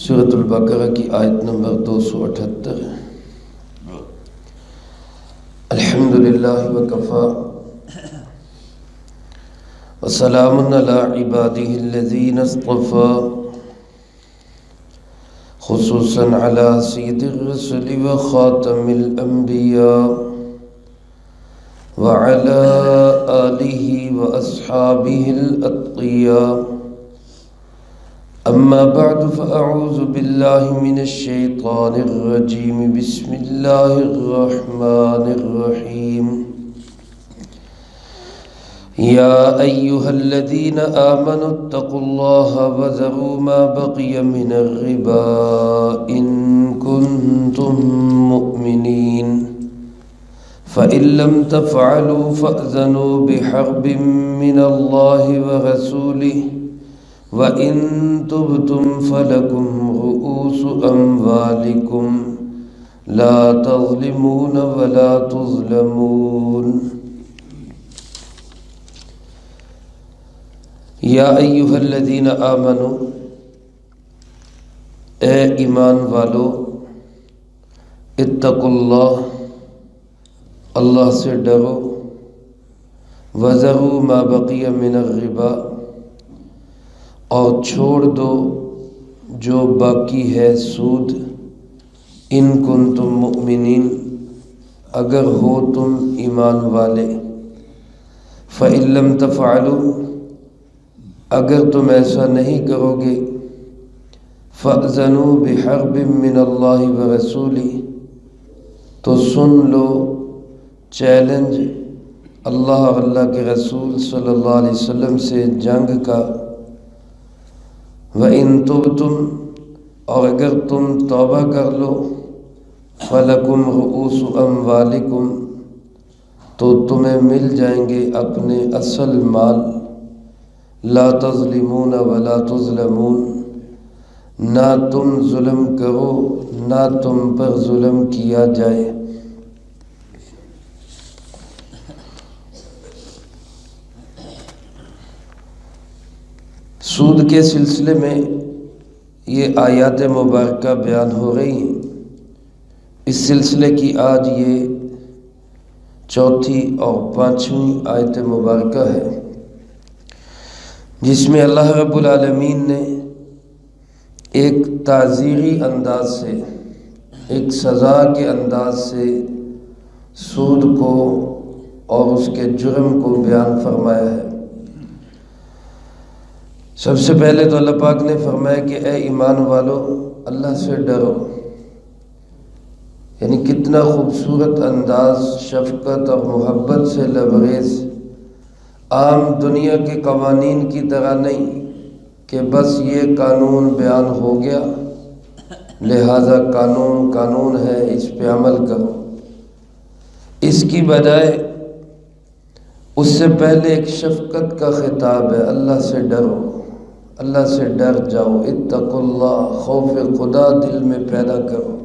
سورۃ البقرہ کی آیت نمبر 278۔ الحمدللہ وکفا وسلام علی عبادہ الذین اصطفى، خصوصا علی سید الرسل وخاتم الانبیاء وعلى آلہ واصحابہ الاتقیاء۔ اما بعد فاعوذ باللہ من الشیطان الرجیم، بسم اللہ الرحمن الرحیم۔ یا ایہا الذین آمنوا اتقوا اللہ وذروا ما بقی من الربا ان کنتم مؤمنین، فإن لم تفعلوا فأذنوا بحرب من اللہ ورسولہ، وَإِن تُبْتُمْ فَلَكُمْ رُؤُوسُ أَمْوَالِكُمْ لَا تَظْلِمُونَ وَلَا تُظْلَمُونَ۔ یا ایہا الذین آمنوا، اے ایمان والو، اتقوا اللہ، اللہ سے ڈرو، وذروا ما بقی من الربا، اور چھوڑ دو جو باقی ہے سود، ان کنتم مؤمنین، اگر ہو تم ایمان والے، فإن لم تفعلوا، اگر تم ایسا نہیں کرو گے، فأذنوا بحرب من اللہ ورسولہ، تو سن لو چیلنج اللہ اور اللہ کے رسول صلی اللہ علیہ وسلم سے جنگ کا۔ وَإِن تُبْتُمْ، اور اگر تم توبہ کر لو، فَلَكُمْ رُؤُوسُ أَمْوَالِكُمْ، تو تمہیں مل جائیں گے اپنے اصل مال، لا تظلمون ولا تظلمون، نہ تم ظلم کرو نہ تم پر ظلم کیا جائے۔ سود کے سلسلے میں یہ آیات مبارکہ بیان ہو رہی ہیں۔ اس سلسلے کی آج یہ چوتھی اور پانچویں آیت مبارکہ ہے، جس میں اللہ رب العالمین نے ایک تعزیری انداز سے، ایک سزا کے انداز سے سود کو اور اس کے جرم کو بیان فرمایا ہے۔ سب سے پہلے تو اللہ پاک نے فرمایا کہ اے ایمان والو، اللہ سے ڈرو، یعنی کتنا خوبصورت انداز، شفقت اور محبت سے لبریز، عام دنیا کے قوانین کی طرح نہیں کہ بس یہ قانون بیان ہو گیا لہذا قانون ہے، اس پہ عمل کرو۔ اس کی بجائے اس سے پہلے ایک شفقت کا خطاب ہے، اللہ سے ڈرو، اللہ سے ڈر جاؤ، اتقوا اللہ، خوف خدا دل میں پیدا کرو۔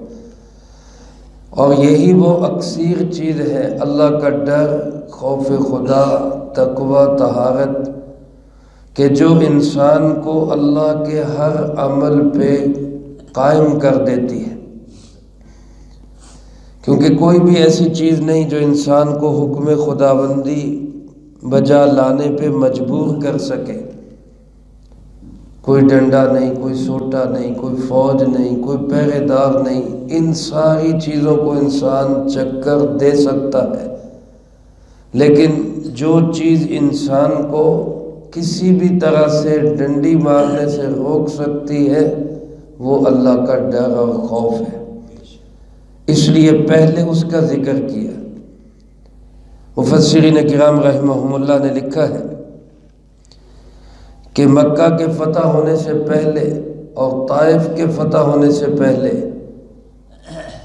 اور یہی وہ اکثیر چیز ہے، اللہ کا ڈر، خوف خدا، تقوی، طہارت، کہ جو انسان کو اللہ کے ہر عمل پہ قائم کر دیتی ہے، کیونکہ کوئی بھی ایسی چیز نہیں جو انسان کو حکم خداوندی بجا لانے پہ مجبور کر سکے۔ کوئی ڈنڈا نہیں، کوئی سوٹا نہیں، کوئی فوج نہیں، کوئی پہرے دار نہیں، ان ساری چیزوں کو انسان چکر دے سکتا ہے، لیکن جو چیز انسان کو کسی بھی طرح سے ڈنڈی مارنے سے روک سکتی ہے وہ اللہ کا ڈر اور خوف ہے، اس لیے پہلے اس کا ذکر کیا۔ مفسرین کرام رحمہم اللہ نے لکھا ہے کہ مکہ کے فتح ہونے سے پہلے اور طائف کے فتح ہونے سے پہلے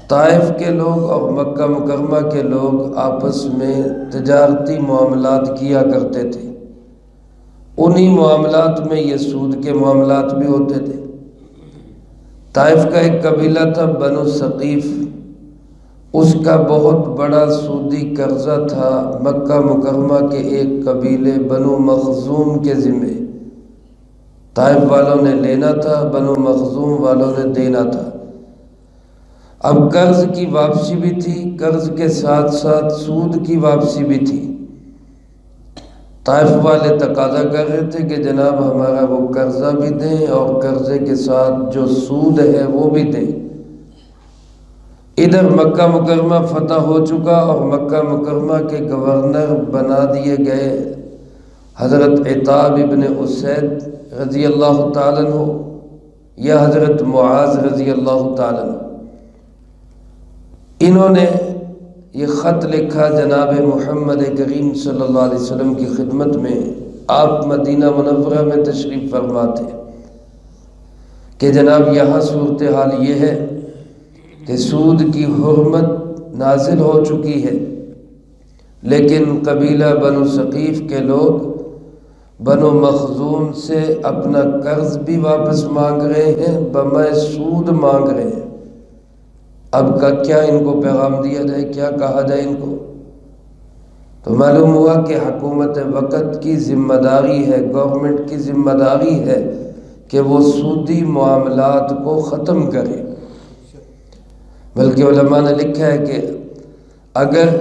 طائف کے لوگ اور مکہ مکرمہ کے لوگ آپس میں تجارتی معاملات کیا کرتے تھے، انہی معاملات میں یہ سود کے معاملات بھی ہوتے تھے۔ طائف کا ایک قبیلہ تھا بنو ثقیف، اس کا بہت بڑا سودی قرضہ تھا مکہ مکرمہ کے ایک قبیلے بنو مخزوم کے ذمہ۔ طائف والوں نے لینا تھا، بنو مخزوم والوں نے دینا تھا۔ اب قرض کی واپسی بھی تھی، قرض کے ساتھ ساتھ سود کی واپسی بھی تھی۔ طائف والے تقاضا کر رہے تھے کہ جناب ہمارا وہ قرضہ بھی دیں اور قرضے کے ساتھ جو سود ہے وہ بھی دیں۔ ادھر مکہ مکرمہ فتح ہو چکا اور مکہ مکرمہ کے گورنر بنا دیے گئے حضرت عتاب ابن اسید رضی اللہ تعالیٰ عنہ یا حضرت معاذ رضی اللہ تعالیٰ عنہ۔ انہوں نے یہ خط لکھا جناب محمد کریم صلی اللہ علیہ وسلم کی خدمت میں، آپ مدینہ منورہ میں تشریف فرما تھے، کہ جناب یہاں صورتحال یہ ہے کہ سود کی حرمت نازل ہو چکی ہے، لیکن قبیلہ بنو ثقیف کے لوگ بنو مخزوم سے اپنا قرض بھی واپس مانگ رہے ہیں، بمائے سود مانگ رہے ہیں۔ اب کا کیا ان کو پیغام دیا جائے، کیا کہا جائے ان کو؟ تو معلوم ہوا کہ حکومت وقت کی ذمہ داری ہے، گورنمنٹ کی ذمہ داری ہے کہ وہ سودی معاملات کو ختم کرے۔ بلکہ علماء نے لکھا ہے کہ اگر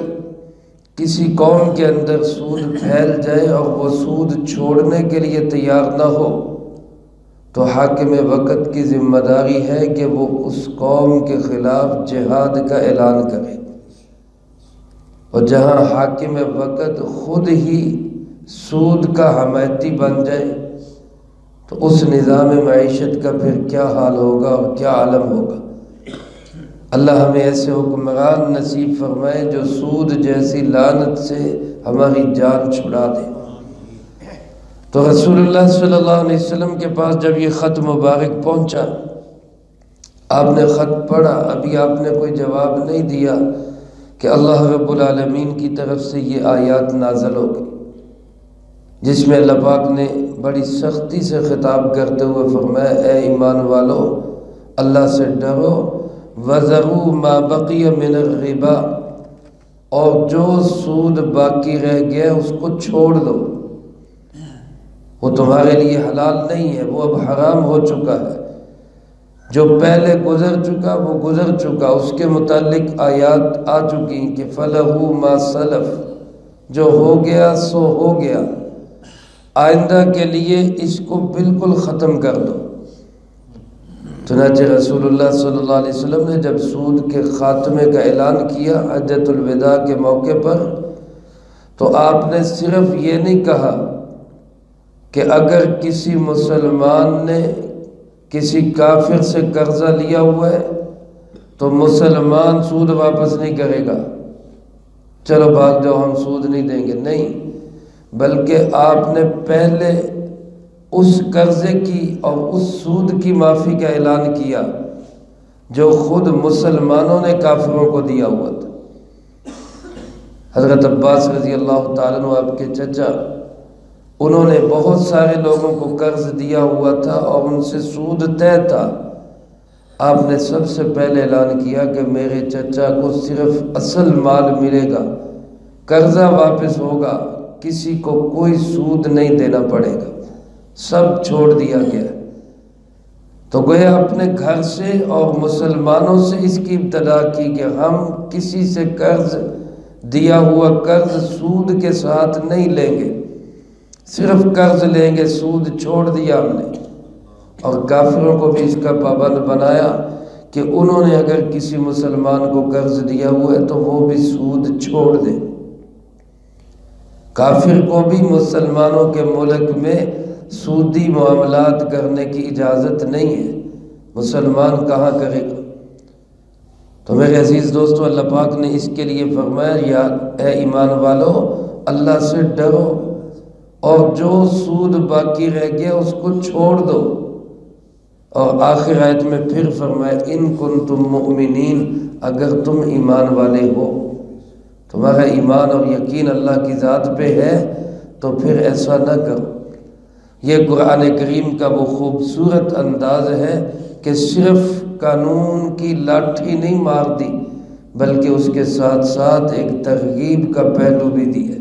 کسی قوم کے اندر سود پھیل جائے اور وہ سود چھوڑنے کے لیے تیار نہ ہو تو حاکم وقت کی ذمہ داری ہے کہ وہ اس قوم کے خلاف جہاد کا اعلان کرے۔ اور جہاں حاکم وقت خود ہی سود کا حمایتی بن جائے تو اس نظام معیشت کا پھر کیا حال ہوگا اور کیا عالم ہوگا۔ اللہ ہمیں ایسے حکمران نصیب فرمائے جو سود جیسی لعنت سے ہماری جان چھڑا دے۔ تو رسول اللہ صلی اللہ علیہ وسلم کے پاس جب یہ خط مبارک پہنچا، آپ نے خط پڑھا، ابھی آپ نے کوئی جواب نہیں دیا کہ اللہ رب العالمین کی طرف سے یہ آیات نازل ہو گئی، جس میں اللہ پاک نے بڑی سختی سے خطاب کرتے ہوئے فرمایا، اے ایمان والو اللہ سے ڈرو، وَذَرُوا مَا بَقِيَ مِنَ الرِّبَا، اور جو سود باقی رہ گیا اس کو چھوڑ دو، وہ تمہارے لیے حلال نہیں ہے، وہ اب حرام ہو چکا ہے۔ جو پہلے گزر چکا وہ گزر چکا، اس کے متعلق آیات آ چکی کہ فَلَهُ مَا سَلَف، جو ہو گیا سو ہو گیا، آئندہ کے لیے اس کو بالکل ختم کر دو۔ چنانچہ رسول اللہ صلی اللہ علیہ وسلم نے جب سود کے خاتمے کا اعلان کیا حجۃ الوداع کے موقع پر، تو آپ نے صرف یہ نہیں کہا کہ اگر کسی مسلمان نے کسی کافر سے قرضہ لیا ہوا ہے تو مسلمان سود واپس نہیں کرے گا، چلو بھاگ جاؤ ہم سود نہیں دیں گے، نہیں، بلکہ آپ نے پہلے اس قرضے کی اور اس سود کی معافی کا اعلان کیا جو خود مسلمانوں نے کافروں کو دیا ہوا تھا۔ حضرت عباس رضی اللہ تعالیٰ عنہ آپ کے چچا، انہوں نے بہت سارے لوگوں کو قرض دیا ہوا تھا اور ان سے سود طے تھا۔ آپ نے سب سے پہلے اعلان کیا کہ میرے چچا کو صرف اصل مال ملے گا، قرضہ واپس ہوگا، کسی کو کوئی سود نہیں دینا پڑے گا، سب چھوڑ دیا گیا۔ تو گویا اپنے گھر سے اور مسلمانوں سے اس کی ابتدا کی کہ ہم کسی سے قرض دیا ہوا قرض سود کے ساتھ نہیں لیں گے، صرف قرض لیں گے، سود چھوڑ دیا ہم نے۔ اور کافروں کو بھی اس کا پابند بنایا کہ انہوں نے اگر کسی مسلمان کو قرض دیا ہوا ہے تو وہ بھی سود چھوڑ دے۔ کافر کو بھی مسلمانوں کے ملک میں سودی معاملات کرنے کی اجازت نہیں ہے، مسلمان کہاں کرے گا؟ تو میرے عزیز دوستو، اللہ پاک نے اس کے لیے فرمایا، یا اے ایمان والو اللہ سے ڈرو اور جو سود باقی رہ گیا اس کو چھوڑ دو۔ اور آخر آیت میں پھر فرمایا، ان کنتم مؤمنین، اگر تم ایمان والے ہو، تمہارا ایمان اور یقین اللہ کی ذات پہ ہے تو پھر ایسا نہ کرو۔ یہ قرآن کریم کا وہ خوبصورت انداز ہے کہ صرف قانون کی لاٹھی نہیں مار دی، بلکہ اس کے ساتھ ساتھ ایک ترغیب کا پہلو بھی دیا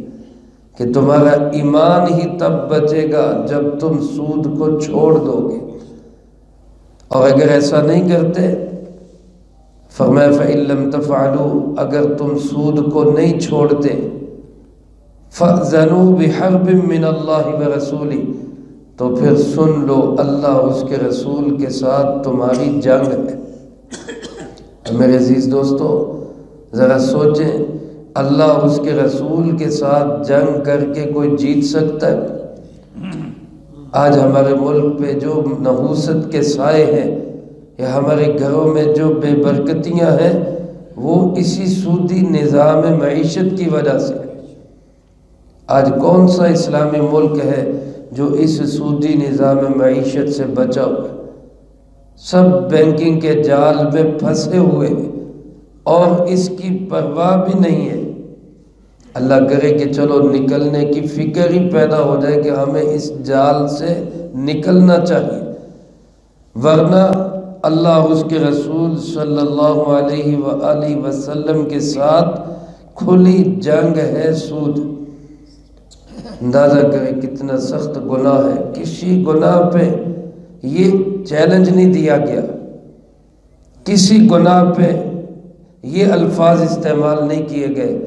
کہ تمہارا ایمان ہی تب بچے گا جب تم سود کو چھوڑ دو گے، اور اگر ایسا نہیں کرتے فرمایا فَإِن لَّمْ تَفْعَلُوا، اگر تم سود کو نہیں چھوڑتے فَأْذَنُوا بِحَرْبٍ مِّنَ اللَّهِ وَرَسُولِهِ، تو پھر سن لو اللہ اس کے رسول کے ساتھ تمہاری جنگ ہے۔ میرے عزیز دوستو ذرا سوچیں، اللہ اور اس کے رسول کے ساتھ جنگ کر کے کوئی جیت سکتا ہے؟ آج ہمارے ملک پہ جو نحوست کے سائے ہیں یا ہمارے گھروں میں جو بے برکتیاں ہیں وہ اسی سودی نظام معیشت کی وجہ سے۔ آج کون سا اسلامی ملک ہے جو اس سودی نظام معیشت سے بچا ہوا ہے؟ سب بینکنگ کے جال میں پھنسے ہوئے ہیں اور اس کی پرواہ بھی نہیں ہے۔ اللہ کرے کہ چلو نکلنے کی فکر ہی پیدا ہو جائے کہ ہمیں اس جال سے نکلنا چاہیے، ورنہ اللہ اور اس کے رسول صلی اللہ علیہ وآلہ وسلم کے ساتھ کھلی جنگ ہے سود۔ اندازہ کریں کتنا سخت گناہ ہے۔ کسی گناہ پہ یہ چیلنج نہیں دیا گیا، کسی گناہ پہ یہ الفاظ استعمال نہیں کیے گئے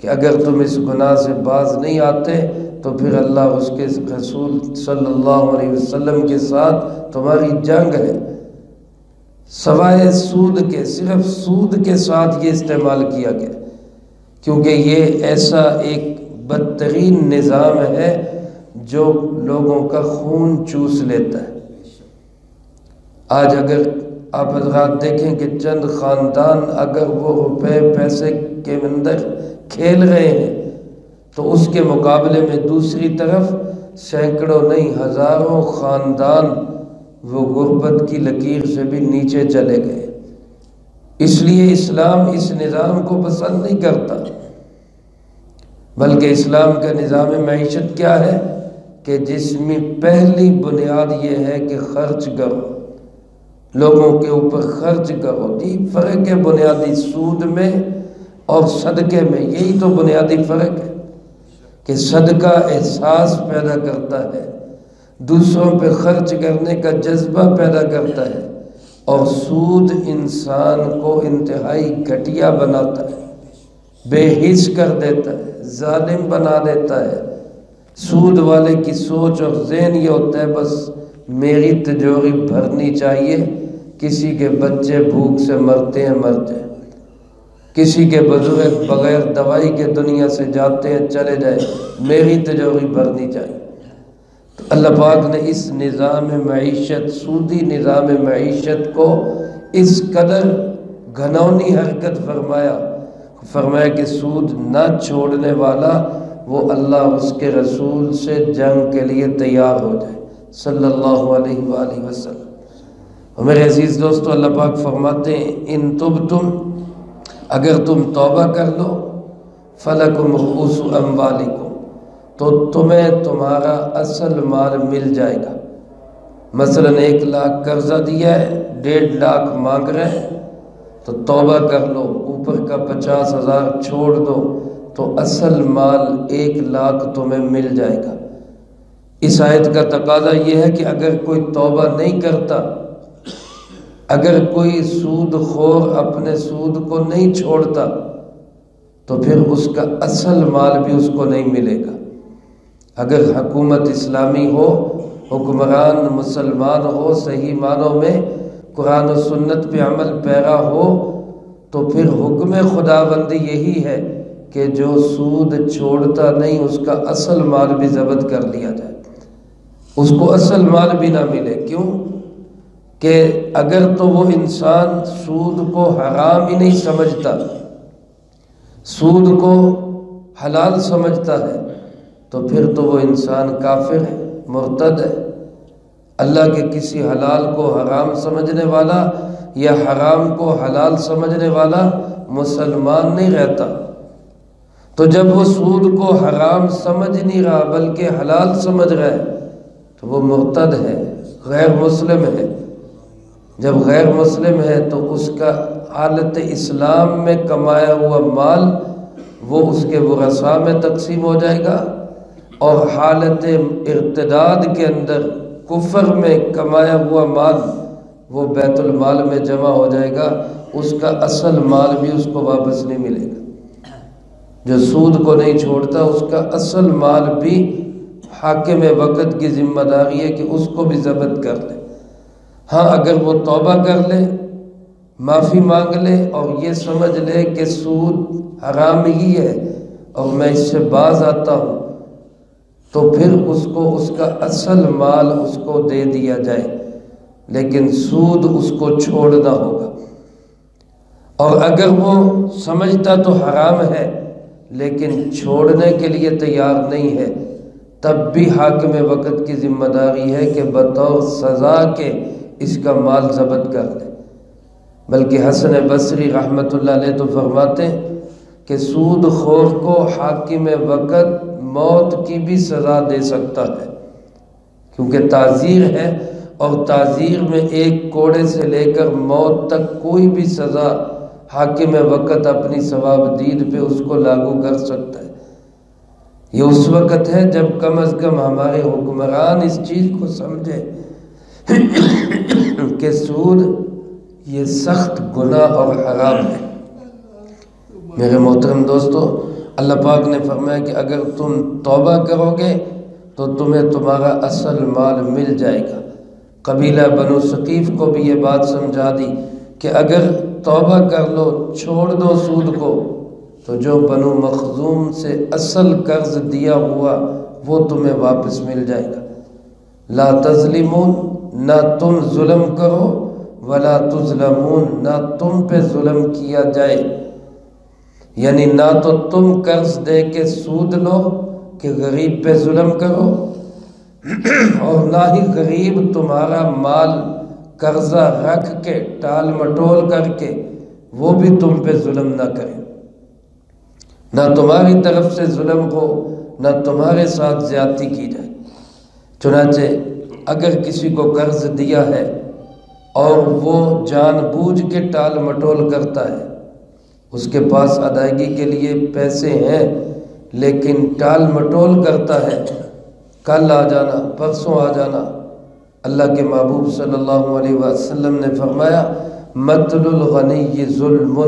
کہ اگر تم اس گناہ سے باز نہیں آتے تو پھر اللہ اس کے رسول صلی اللہ علیہ وسلم کے ساتھ تمہاری جنگ ہے۔ سوائے سود کے، صرف سود کے ساتھ یہ استعمال کیا گیا، کیونکہ یہ ایسا ایک بدترین نظام ہے جو لوگوں کا خون چوس لیتا ہے۔ آج اگر آپ حضرات دیکھیں کہ چند خاندان اگر وہ روپے پیسے کے اندر کھیل رہے ہیں تو اس کے مقابلے میں دوسری طرف سینکڑوں نہیں ہزاروں خاندان وہ غربت کی لکیر سے بھی نیچے چلے گئے۔ اس لیے اسلام اس نظام کو پسند نہیں کرتا، بلکہ اسلام کا نظام معیشت کیا ہے کہ جس میں پہلی بنیاد یہ ہے کہ خرچ کرو، لوگوں کے اوپر خرچ کرو۔ یہ فرق ہے بنیادی سود میں اور صدقے میں، یہی تو بنیادی فرق ہے کہ صدقہ احساس پیدا کرتا ہے، دوسروں پہ خرچ کرنے کا جذبہ پیدا کرتا ہے، اور سود انسان کو انتہائی گھٹیا بناتا ہے، بے حس کر دیتا ہے، ظالم بنا دیتا ہے۔ سود والے کی سوچ اور ذہن یہ ہوتا ہے بس میری تجوری بھرنی چاہیے، کسی کے بچے بھوک سے مرتے ہیں مر جائیں، کسی کے بزرگ بغیر دوائی کے دنیا سے جاتے ہیں چلے جائیں، میری تجوری بھرنی چاہیے۔ تو اللہ پاک نے اس نظام معیشت، سودی نظام معیشت کو اس قدر گھنونی حرکت فرمایا کہ سود نہ چھوڑنے والا وہ اللہ اس کے رسول سے جنگ کے لیے تیار ہو جائے صلی اللہ علیہ وآلہ وسلم۔ اور میرے عزیز دوستو اللہ پاک فرماتے ہیں ان تبتم، اگر تم توبہ کر لو، فلکم رؤوس اموالکم، تو تمہیں تمہارا اصل مال مل جائے گا۔ مثلا 1 لاکھ قرضہ دیا ہے، 1.5 لاکھ مانگ رہے ہیں، تو توبہ کر لو، اوپر کا 50,000 چھوڑ دو تو اصل مال 1 لاکھ تمہیں مل جائے گا۔ اس آیت کا تقاضا یہ ہے کہ اگر کوئی توبہ نہیں کرتا، اگر کوئی سود خور اپنے سود کو نہیں چھوڑتا تو پھر اس کا اصل مال بھی اس کو نہیں ملے گا۔ اگر حکومت اسلامی ہو، حکمران مسلمان ہو، صحیح معنوں میں قرآن و سنت پہ عمل پیرا ہو، تو پھر حکم خداوندی یہی ہے کہ جو سود چھوڑتا نہیں اس کا اصل مال بھی ضبط کر لیا جائے، اس کو اصل مال بھی نہ ملے۔ کیوں کہ اگر تو وہ انسان سود کو حرام ہی نہیں سمجھتا، سود کو حلال سمجھتا ہے، تو پھر تو وہ انسان کافر ہے، مرتد ہے۔ اللہ کے کسی حلال کو حرام سمجھنے والا یا حرام کو حلال سمجھنے والا مسلمان نہیں رہتا۔ تو جب وہ سود کو حرام سمجھ نہیں رہا بلکہ حلال سمجھ رہا ہے تو وہ مرتد ہے، غیر مسلم ہے۔ جب غیر مسلم ہے تو اس کا حالت اسلام میں کمایا ہوا مال وہ اس کے ورثاء میں تقسیم ہو جائے گا، اور حالت ارتداد کے اندر کفر میں کمایا ہوا مال وہ بیت المال میں جمع ہو جائے گا، اس کا اصل مال بھی اس کو واپس نہیں ملے گا۔ جو سود کو نہیں چھوڑتا اس کا اصل مال بھی حاکم وقت کی ذمہ داری ہے کہ اس کو بھی ضبط کر لے۔ ہاں اگر وہ توبہ کر لے، معافی مانگ لے اور یہ سمجھ لے کہ سود حرام ہی ہے اور میں اس سے باز آتا ہوں، تو پھر اس کو اس کا اصل مال اس کو دے دیا جائے، لیکن سود اس کو چھوڑنا ہوگا۔ اور اگر وہ سمجھتا تو حرام ہے لیکن چھوڑنے کے لیے تیار نہیں ہے، تب بھی حاکم وقت کی ذمہ داری ہے کہ بطور سزا کے اس کا مال ضبط کر لے۔ بلکہ حسن بصری رحمۃ اللہ علیہ تو فرماتے ہیں کہ سود خور کو حاکم وقت موت کی بھی سزا دے سکتا ہے، کیونکہ تعزیر ہے، اور تعزیر میں ایک کوڑے سے لے کر موت تک کوئی بھی سزا حاکم وقت اپنی ثواب دید پہ اس کو لاگو کر سکتا ہے۔ یہ اس وقت ہے جب کم از کم ہمارے حکمران اس چیز کو سمجھے کہ سود یہ سخت گناہ اور حرام ہے۔ میرے محترم دوستو، اللہ پاک نے فرمایا کہ اگر تم توبہ کرو گے تو تمہیں تمہارا اصل مال مل جائے گا۔ قبیلہ بنو ثقیف کو بھی یہ بات سمجھا دی کہ اگر توبہ کر لو، چھوڑ دو سود کو، تو جو بنو مخزوم سے اصل قرض دیا ہوا وہ تمہیں واپس مل جائے گا۔ لا تظلمون، نہ تم ظلم کرو، ولا تظلمون، نہ تم پہ ظلم کیا جائے۔ یعنی نہ تو تم قرض دے کے سود لو کہ غریب پہ ظلم کرو، اور نہ ہی غریب تمہارا مال قرضہ رکھ کے ٹال مٹول کر کے وہ بھی تم پہ ظلم نہ کرے۔ نہ تمہاری طرف سے ظلم ہو، نہ تمہارے ساتھ زیادتی کی جائے۔ چنانچہ اگر کسی کو قرض دیا ہے اور وہ جان بوجھ کے ٹال مٹول کرتا ہے، اس کے پاس ادائیگی کے لیے پیسے ہیں لیکن ٹال مٹول کرتا ہے، کل آ جانا، پرسوں آ جانا، اللہ کے محبوب صلی اللہ علیہ وسلم نے فرمایا مطل الغنی ظلم،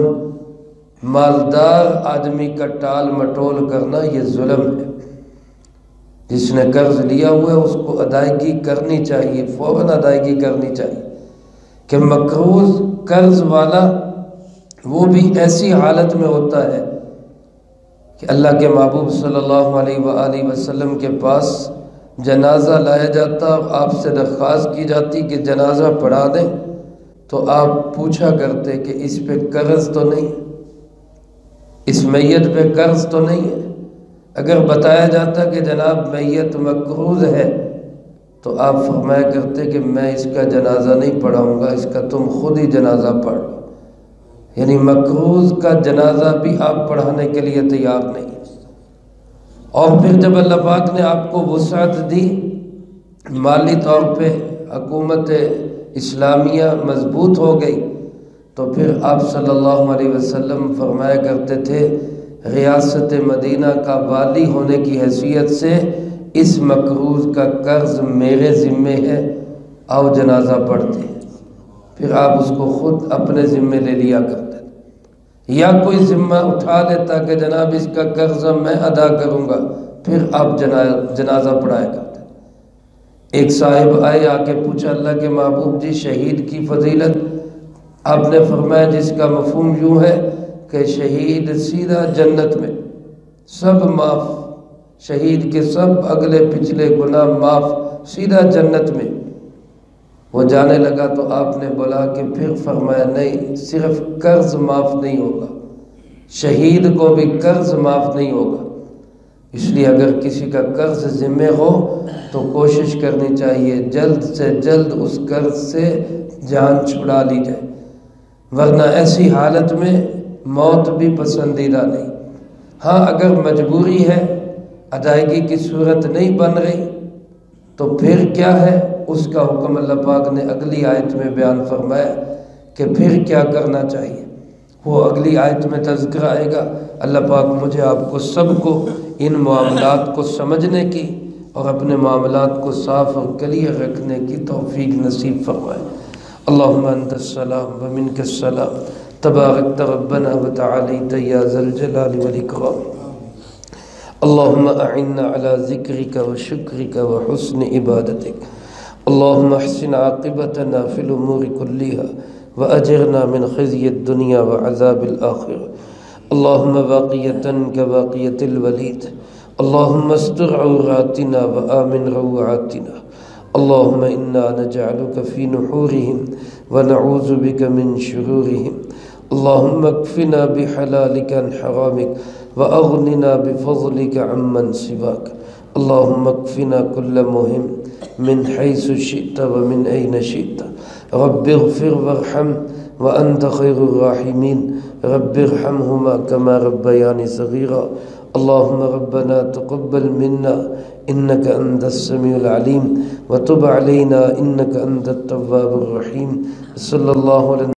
مالدار آدمی کا ٹال مٹول کرنا یہ ظلم ہے۔ جس نے قرض لیا ہوا ہے اس کو ادائیگی کرنی چاہیے، فوراً ادائیگی کرنی چاہیے۔ کہ مقروض قرض والا وہ بھی ایسی حالت میں ہوتا ہے کہ اللہ کے محبوب صلی اللہ علیہ وآلہ وسلم کے پاس جنازہ لایا جاتا اور آپ سے درخواست کی جاتی کہ جنازہ پڑھا دیں، تو آپ پوچھا کرتے کہ اس پہ قرض تو نہیں، اس میت پہ قرض تو نہیں ہے۔ اگر بتایا جاتا کہ جناب میت مقروض ہے تو آپ فرمایا کرتے کہ میں اس کا جنازہ نہیں پڑھاؤں گا، اس کا تم خود ہی جنازہ پڑھ لو۔ یعنی مقروض کا جنازہ بھی آپ پڑھانے کے لیے تیار نہیں۔ اور پھر جب اللہ پاک نے آپ کو وسعت دی، مالی طور پہ حکومت اسلامیہ مضبوط ہو گئی، تو پھر آپ صلی اللہ علیہ وسلم فرمایا کرتے تھے ریاست مدینہ کا والی ہونے کی حیثیت سے اس مقروض کا قرض میرے ذمے ہے، آؤ جنازہ پڑھتے ہیں۔ پھر آپ اس کو خود اپنے ذمے لے لیا کرتے تھے، یا کوئی ذمہ اٹھا لیتا کہ جناب اس کا قرض میں ادا کروں گا، پھر آپ جنازہ پڑھایا کرتے۔ ایک صاحب آئے، آ کے پوچھا اللہ کے محبوب جی شہید کی فضیلت، آپ نے فرمایا جس کا مفہوم یوں ہے کہ شہید سیدھا جنت میں، سب معاف، شہید کے سب اگلے پچھلے گناہ معاف، سیدھا جنت میں۔ وہ جانے لگا تو آپ نے بولا کہ پھر فرمایا نہیں، صرف قرض معاف نہیں ہوگا، شہید کو بھی قرض معاف نہیں ہوگا۔ اس لیے اگر کسی کا قرض ذمہ ہو تو کوشش کرنی چاہیے جلد سے جلد اس قرض سے جان چھڑا لی جائے، ورنہ ایسی حالت میں موت بھی پسندیدہ نہیں۔ ہاں اگر مجبوری ہے، ادائیگی کی صورت نہیں بن رہی، تو پھر کیا ہے، اس کا حکم اللہ پاک نے اگلی آیت میں بیان فرمایا کہ پھر کیا کرنا چاہیے۔ وہ اگلی آیت میں تذکرہ آئے گا۔ اللہ پاک مجھے آپ کو سب کو ان معاملات کو سمجھنے کی اور اپنے معاملات کو صاف اور کلیئر رکھنے کی توفیق نصیب فرمائے۔ اللہم انت السلام ومنک السلام تبارکت ربنا وتعالیت یا ذا الجلال والاکرام۔ اللہم اعنا علی ذکرک وشکرک وحسن عبادتک۔ اللہم احسن عاقبتنا فی الامور کلیہا وأجرنا من خزي الدنيا وعذاب الآخرة۔ اللهم باقية كباقية الوليد، اللهم استر عوراتنا وآمن روعاتنا، اللهم إنا نجعلك في نحورهم ونعوذ بك من شرورهم، اللهم اكفنا بحلالك عن حرامك وأغننا بفضلك عمن سواك، اللهم اكفنا كل مهم من حيث شئت ومن أين شئت، رب اغفر وارحم وأنت خير الراحمين، رب ارحمهما كما ربياني صغيرا، اللهم ربنا تقبل منا إنك أنت السميع العليم وتب علينا إنك أنت التواب الرحيم، صلى الله عليه